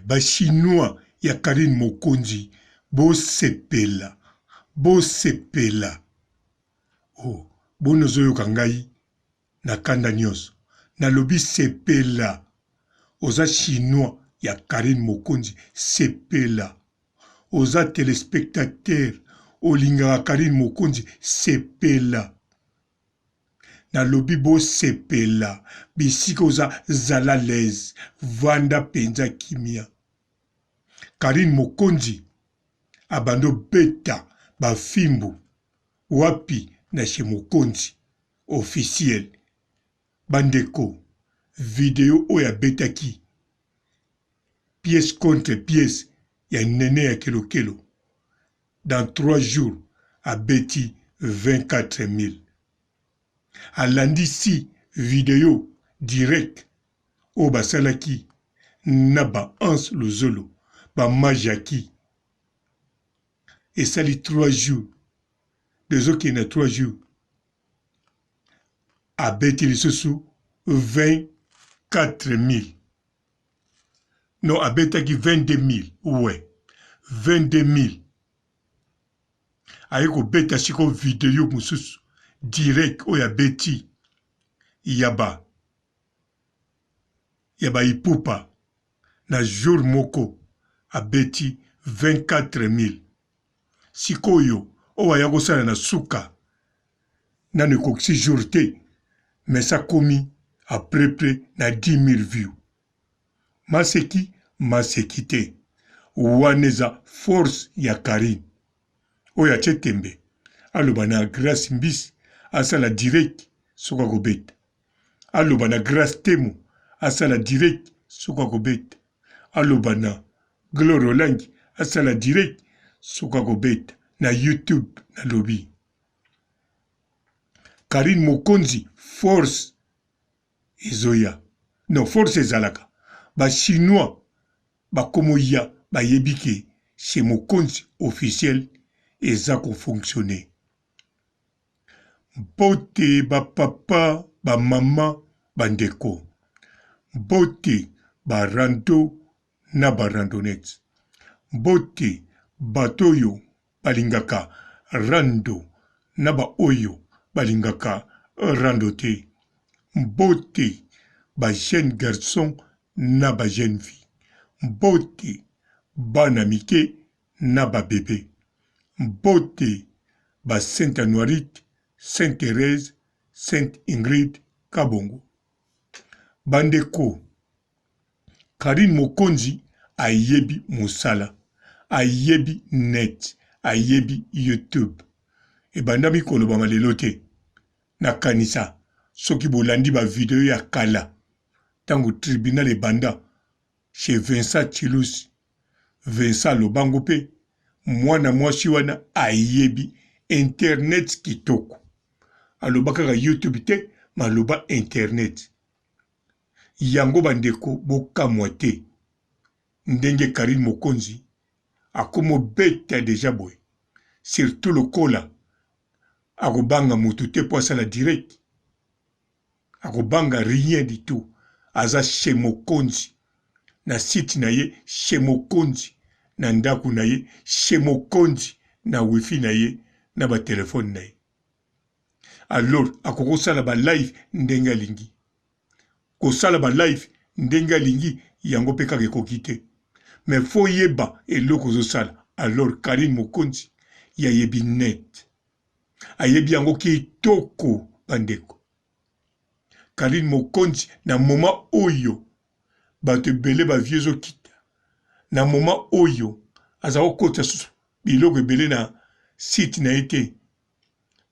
Ba chinois ya Karine Mokonzi bo sepela oh bono zoyoka ngai na kanda nyonso nalobi sepela oza chinois ya Karine Mokonzi sepela oza téléspectateur olingaka Karine Mokonzi sepela nalobi bo sepela bisika oza zala lez vanda penza kimia Karine Mokonzi abando beta bafimbu wapi na chez Mokonzi officiel bandeko vidéo oya betaki pièce contre pièce ya nene ya kelokelo dans 3 jours abeti 24 000 alandi vidéo direct o basalaki na ba Hans Lozolo ba majaki esali 3 jours dezoki na 3 jours abeti lisusu 24 000 non abetaki 22 000 ouais 22 000 aye kobeta siko video mosusu direct oyo abeti yaba ipupa na jour moko abeti 24 000 sikoyo oyo aya kosala na suka nano ekokisi jour te mais ça komi à près na 10 000 vues maseki te wana eza force ya Karine oyo atie tembe aloba na Grace Mbisi asala direct soka kobeta aloba na Grace Temo asala direct soka kobeta aloba na Gloire Olangi asala direct soka kobeta na YouTube na lobi Karine Mokonzi force ezoya non force ezalaka ba chinois bakomoya bayebike chez Mokonzi officiel eza kofonctionner mbote bapapa bamama bandeko mbote barando na barandonete mbote bato oyo balingaka rando na baoyo balingaka rando te mbote ba jeune garçon na ba jeune fille mbote bana mike na ba bébé mbote ba Sainte Anuarite Sainte Thérèse Sainte Ingrid Kabongo bandeko Karine Mokonzi ayebi musala ayebi net ayebi YouTube ebandami koloba malelo te na kanisa soki bolandi ba video ya kala tango tribunal ebanda chez Vincent Chilusi Vincent Lobango pe mwana mwasi wana ayebi internet kitoko alobaka ka YouTube te maloba internet yango bandeko bokamwa te ndenge Karine Mokonzi akomo beta deja boy surtout lokola akobanga mutu te po asala direct akobanga rien du tout aza chez Mokonzi na site na ye chez Mokonzi na ndaku na ye chez Mokonzi na wifi na ye na ba telefone na ye alors akokosala ba live ndenge alingi kosala ba live ndenge alingi yango pe kaka ekoki te mais fo yeba eloko ozosala alors Karine Mokonzi yayebi net ayebi yango kitoko bandeko Karine Mokonzi na moment oyo bato ebele bavie ezokita na moment oyo aza kokota susu biloko ebele na site na ye te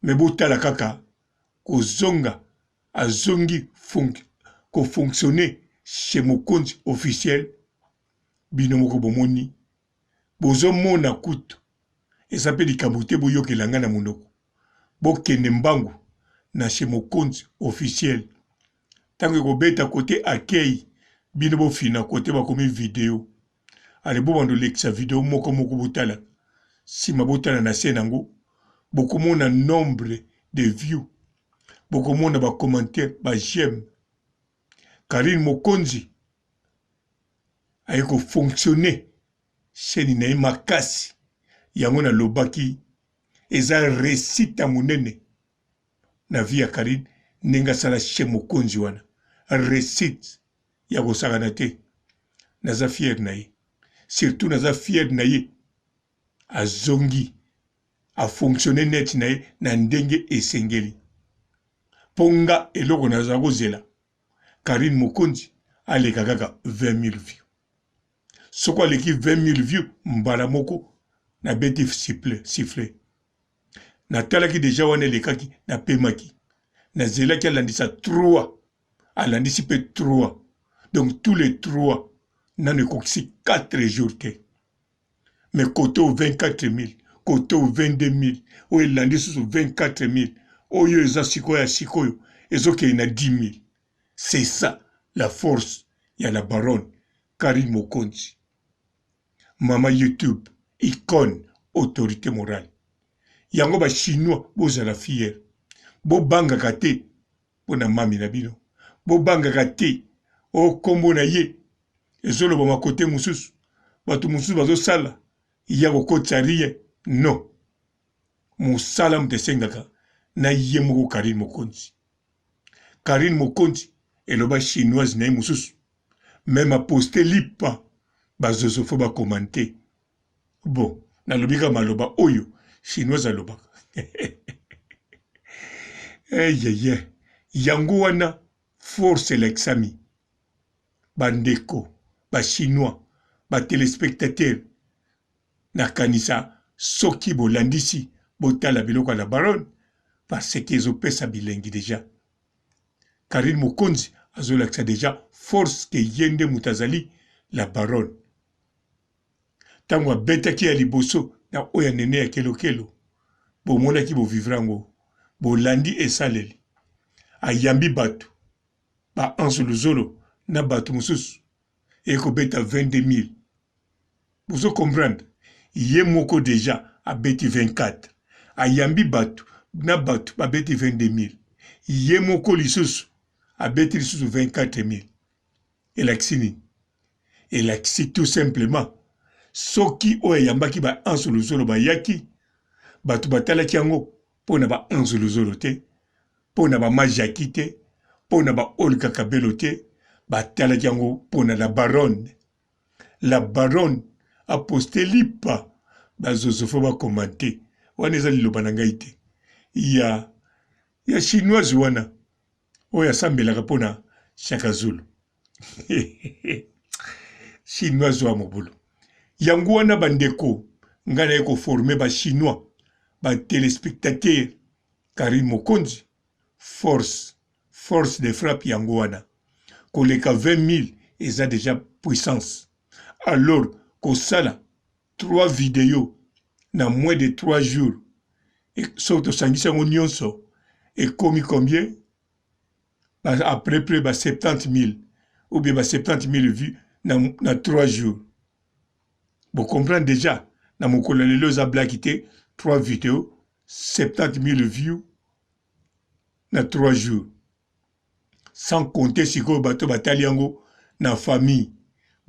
me botala kaka kozonga azongi kofonctionner chez Mokonzi officiel bino moko bomoni bozomona kutu eza mpe likambo te boyokelanga na monoko bokende mbangu na chez Mokonzi officiel tango ekobeta kote akei bino bofina kote bakomi video ale bobando lekisa video moko botala sima botala na se nango bokomona nombre de views bokomona ba commentaire ba j'aime Karine Mokonzi aye kofonctionne chaîne na ye makasi yango nalobaki eza réussite ya monene na vie ya Karine ndenge asala chez mokonzi wana réussite ya kosakana te naza fier na ye surtout naza fier na ye azongi afonctionne net na ye na ndenge esengeli mpo nga eloko naza kozela Karine mokonzi aleka kaka 20 000 vues soko aleki 20 000 vues mbala moko na beti siffle natalaki deja wana elekaki napemaki nazelaki alandisa 3 alandisi mpe 3 donc tous les 3 nano ekokisi 4 jours te mais côté au 24 000 côté au 22 000 oyo elandi susu 24 000 oyo eza sikoyo ya sikoyo ezokei na 10 000 c'est ça la force ya la baronne Karine Mokonzi mama YouTube icône autorité morale yango ba chinois bozala fier bobangaka te mpona mami na bino bobangaka te o kombo na ye ezoloba makote mosusu bato mosusu bazosala ya kokotisa rie non mosala moto esengaka na ye moko Karine Mokonzi Karine Mokonzi eloba chinoise na ye mosusu même aposte lipa bazozo fo bakomante bon nalobika maloba oyo chinoise alobaka eyeye yango wana force l'exami bandeko bachinois batelespectateur nakanisa soki bolandisi botala biloko ya la baronne parce que ezopesa bilengi deja Karine Mokonzi azolakisa deja force ke ye nde moto azali la baronne ntango abetaki ya liboso na oyo ya nene ya kelokelo bomonaki bovivre yango bolandi esaleli ayambi bato baanse luzolo na bato mosusu ekobeta 22 000 bozo comprendre ye moko deja abeti 24 ayambi bato na bato babeti 22 000 ye moko lisusu abeti lisusu 24 000 elakisi nini elakisi tout simplement soki oyo ayambaki baanse luzolo bayaki bato batalaki yango mpo na baanse luzolo te mpo na bamajaki te mpo na baolga kabelo te batalaki yango mpo na la baronne aposte lipa bazozofo bakomante wana eza liloba na ngai te ya chinoise wana oyo asambelaka mpo na Shaka Zulu chinoise wa mobulu yango wana bandeko ngai naye koforme bachinois batelespectateur Karine Mokonzi force de frappe yango wana koleka 20 000 eza déjà puissance alors kosala 3 vidéos na moins de 3 jours et soki tosangisi yango nyonso ekomi combien après près ba 70 000 ou bien ba 70 000 vues na 3 jours vous comprenez déjà na mokolo lelo eza blaki te 3 vidéos 70 000 vues na 3 jours sans compter sikoyo bato batali yango na famille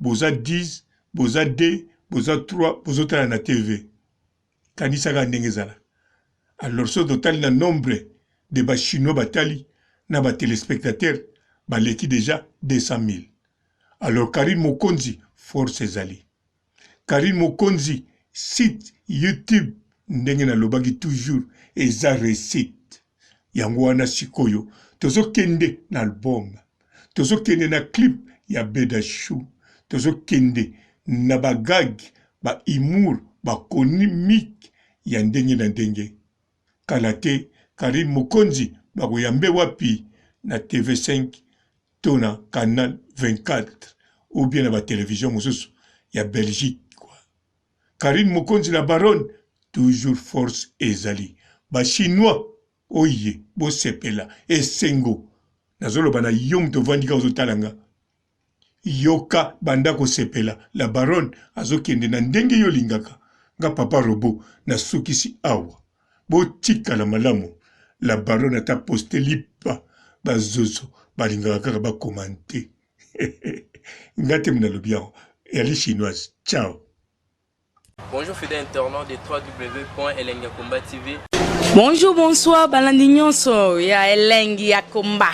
boza 10 boza 2 boza 3 bozotala na TV kanisaka ndenge ezala alors so totali na nombre de bachinois batali na batelespectateur baleki déjà 200 000 alors Karine Mokonzi force ezali Karine Mokonzi site YouTube ndenge nalobaki toujours eza réussite yango wana sikoyo tozokende na album tozokende na clip ya Bedachou tozokende na bagag ba humour bakonimike ya ndenge na ndenge kala te Karine Mokonzi bakoyambe wapi na TV5 to na Canal 24 ou bien na batelevizio mosusu ya Belgique quoi. Karine Mokonzi la baronne toujours force ezali bachinois oye bosepela esengo nazoloba na yo moto ovandika ozotalanga yoka banda kosepela la baronne azokende na ndenge yo lingaka nga papa robo nasukisi awa botikala malamu la baronne ata poste lipa bazozo balingaka kaka bakomante nga te mnalobi yango et elle est chinoise. Ciao. Bonjour fidèles internautes de www.elengiakomba TV. Bonjour, bonsoir, Balandinyoso, ya Elengi Yakomba,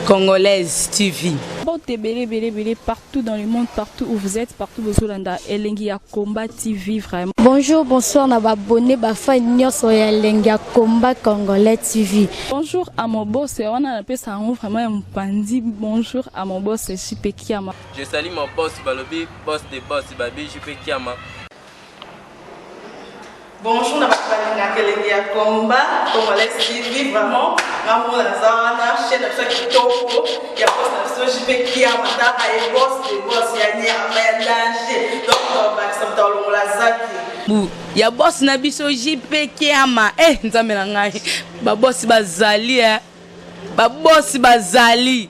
Congolaise TV. Belé, partout dans le monde, partout où vous êtes, partout où vous êtes, Elengi Yakomba TV, vraiment. Bonjour, bonsoir, na abonné, fan nyoso ya Elengi Yakomba Congolais TV. Bonjour à mon boss, on a appelé ça vraiment un pandi. Bonjour à mon boss, JP Kiama. Je salue mon boss Balobi, boss des boss, Babi, JP Kiama. Bonjour, na Elengi Yakomba Congolais TV, vraiment. Maman Lazana, chaîne de ceux qui topo, il y a boss de JP Kiama, et boss des boss, il y a un danger. Donc, on va s'entendre la zaki. Ya boss na biso JP Kiama, nzambe na ngai. Ba boss bazali, ba boss bazali.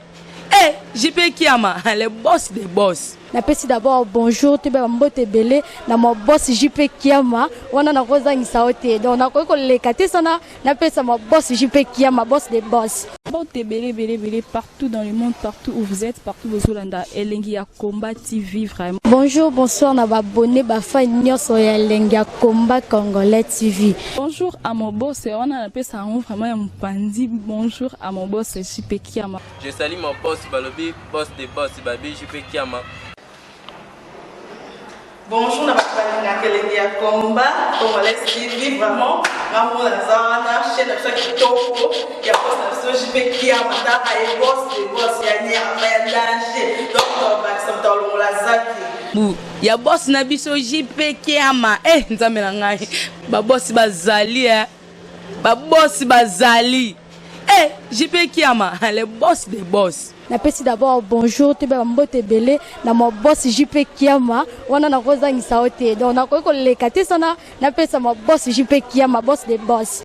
JP Kiama, le boss des boss. Napesi d'abord bonjour, tu peux mbote belé, na mon boss JP Kiama, wana na koza ngisaote. Donc na ko lekate sana, napesa mon boss JP Kiama, boss des boss. Belé, partout dans le monde, partout où vous êtes, partout où vous êtes, Elengi Yakomba TV, vraiment. Bonjour, bonsoir, na abonné, fan nyoso ya Elengi Yakomba Congolais TV. Bonjour à mon boss, on a appelé ça vraiment un pandi. Bonjour à mon boss, JP Kiama. Je salue mon boss Balobi, boss des boss, Babi, JP Kiama. Bonjour, na Elengi Yakomba Congolais TV, vraiment. Maman Lazana, chaîne de ceux qui topo, il y a boss de JP Kiama, et boss des boss, il y a un danger. Donc, on va s'entendre la zaki. Ya boss na biso JP Kiama, nzambe na ngai. Ba boss bazali, ba boss bazali. JP Kiama, le boss des boss. Napesi d'abord bonjour, tu peux mbote belé, na mon boss JP Kiama, wana na koza ngisaote. Donc na ko lekate sana, napesa mon boss JP Kiama, boss des boss.